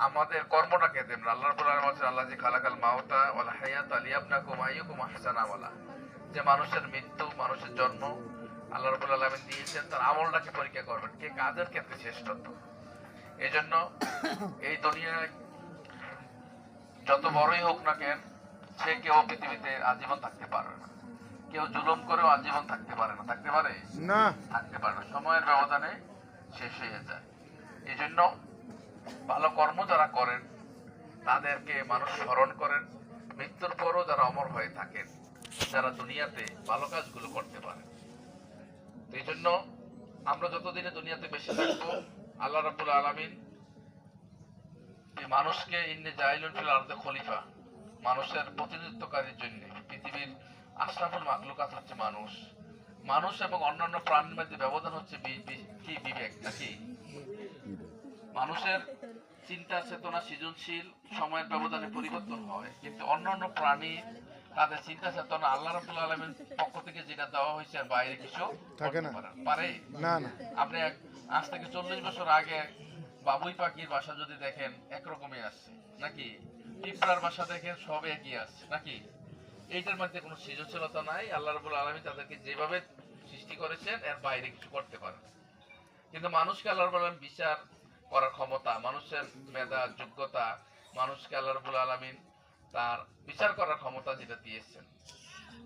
আমাদের কর্মটাকে দেন। আল্লাহ রাব্বুল আলামিন বলেছেন, আল্লাহ জি খালাকাল মাউতা ওয়াল হায়াতা লিয়াবলাকুম আইয়ুকুম আহসানু আমালা। যে মানুষের মৃত্যু, মানুষের জন্ম আল্লাহ রাব্বুল আলামিন দিয়েছেন তার আমলটাকে পরীক্ষা করবেন, কে কাজের ক্ষেত্রে শ্রেষ্ঠত্ব। এজন্য এই দুনিয়ায় যত বড়ই হোক না কেন, সে কেউ পৃথিবীতে আজীবন থাকতে পারে না। কেউ জুলুম করেও আজীবন থাকতে পারে না। থাকতে পারে না। থাকতে পারে না, সময়ের ব্যবধানে শেষ হয়ে যায়। এই জন্য ভালো কর্ম যারা করেন তাদেরকে মানুষ স্মরণ করেন, মৃত্যুর পরও যারা অমর হয়ে থাকেন, যারা দুনিয়াতে ভালো কাজগুলো করতে পারে। এই জন্য আমরা যতদিনে দুনিয়াতে বেশি থাকবো, আল্লাহ রাব্বুল আলামিন এই মানুষকে ইন্নে জাইলুন ফিল আরদি খলিফা, মানুষের প্রতিনিধিত্বকারীর জন্য পৃথিবীর আশরাফুল মাখলুকাত হচ্ছে মানুষ। মানুষ এবং অন্যান্য প্রাণীর মধ্যে ব্যবধান হচ্ছে কি বিবেক নাকি? মানুষের চিন্তা চেতনা সৃজনশীল সময়ের ব্যবধানে পরিবর্তন হয়, কিন্তু অন্যান্য প্রাণী তাদের চিন্তা চেতনা আল্লাহ রাব্বুল আলামিনের পক্ষ থেকে যেটা দেওয়া হয়েছে আর বাইরে কিছু থাকে না। পারে না না। আপনি আজ থেকে 40 বছর আগে বাবুই পাখির বাসা যদি দেখেন একরকমই আসছে নাকি? পিঁপড়ার বাসা দেখেন সব একই আসছে নাকি? এইটার মধ্যে কোনো সৃজনশীলতা নাই। আল্লাহ রাব্বুল আলামিন তাদেরকে যেভাবে সৃষ্টি করেছেন এর বাইরে কিছু করতে পারে। কিন্তু মানুষকে আল্লাহ রাব্বুল আলামিন বিচার করার ক্ষমতা, মানুষের মেধা যোগ্যতা, মানুষকে আল্লাহ রাব্বুল আলামিন তার বিচার করার ক্ষমতা যেটা দিয়েছেন,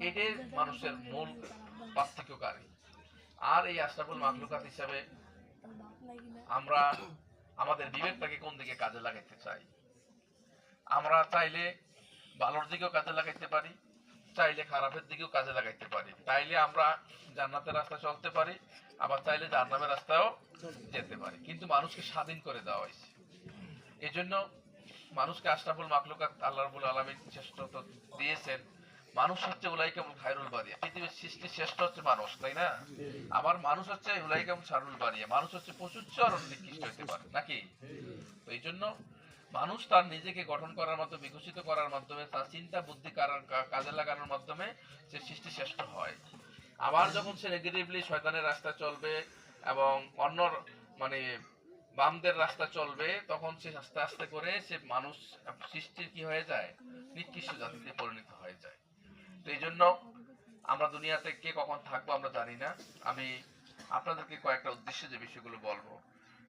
এটাই মানুষের মূল পার্থক্যকারী। আর এই আশরাফুল মাখলুকাত হিসাবে আমরা আমাদের বিবেকটাকে কোন দিকে কাজে লাগাইতে চাই? আমরা চাইলে ভালোর দিকেও কাজে লাগাইতে পারি, চাইলে খারাপের দিকেও কাজে লাগাইতে পারি। চাইলে আমরা জান্নাতের রাস্তায় চলতে পারি, আবার চাইলে জাহান্নামের রাস্তায়ও যেতে পারি। কিন্তু মানুষকে স্বাধীন করে দেওয়া হয়েছে। এই জন্য মানুষকে আশরাফুল মাখলুকাত আল্লাহ রাব্বুল আলামিন শ্রেষ্ঠত্ব দিয়েছেন। মানুষ হচ্ছে উলাইকা খায়রুল বারিয়া, পৃথিবীর সৃষ্টি শ্রেষ্ঠ হচ্ছে মানুষ, তাই না? আবার মানুষ হচ্ছে উলাইকা শারুল বারিয়া, মানুষ হচ্ছে প্রচুর নিকৃষ্ট হতে পারে নাকি? তো এই জন্য মানুষ তার নিজেকে গঠন করার মাধ্যমে, বিকশিত করার মাধ্যমে, তার চিন্তা বুদ্ধি কাজে লাগানোর মাধ্যমে সে সৃষ্টি শ্রেষ্ঠ হয়। আবার যখন সে নেগেটিভলি শয়তানের রাস্তায় চলবে এবং অন্য মানে বামদের রাস্তা চলবে, তখন সে আস্তে আস্তে করে সে মানুষ সৃষ্টির কি হয়ে যায়, নিকৃষ্ট জাতিতে পরিণত হয়ে যায়। তো এই জন্য আমরা দুনিয়াতে কে কখন থাকবো আমরা জানি না। আমি আপনাদেরকে কয়েকটা উদ্দেশ্যে যে বিষয়গুলো বলবো,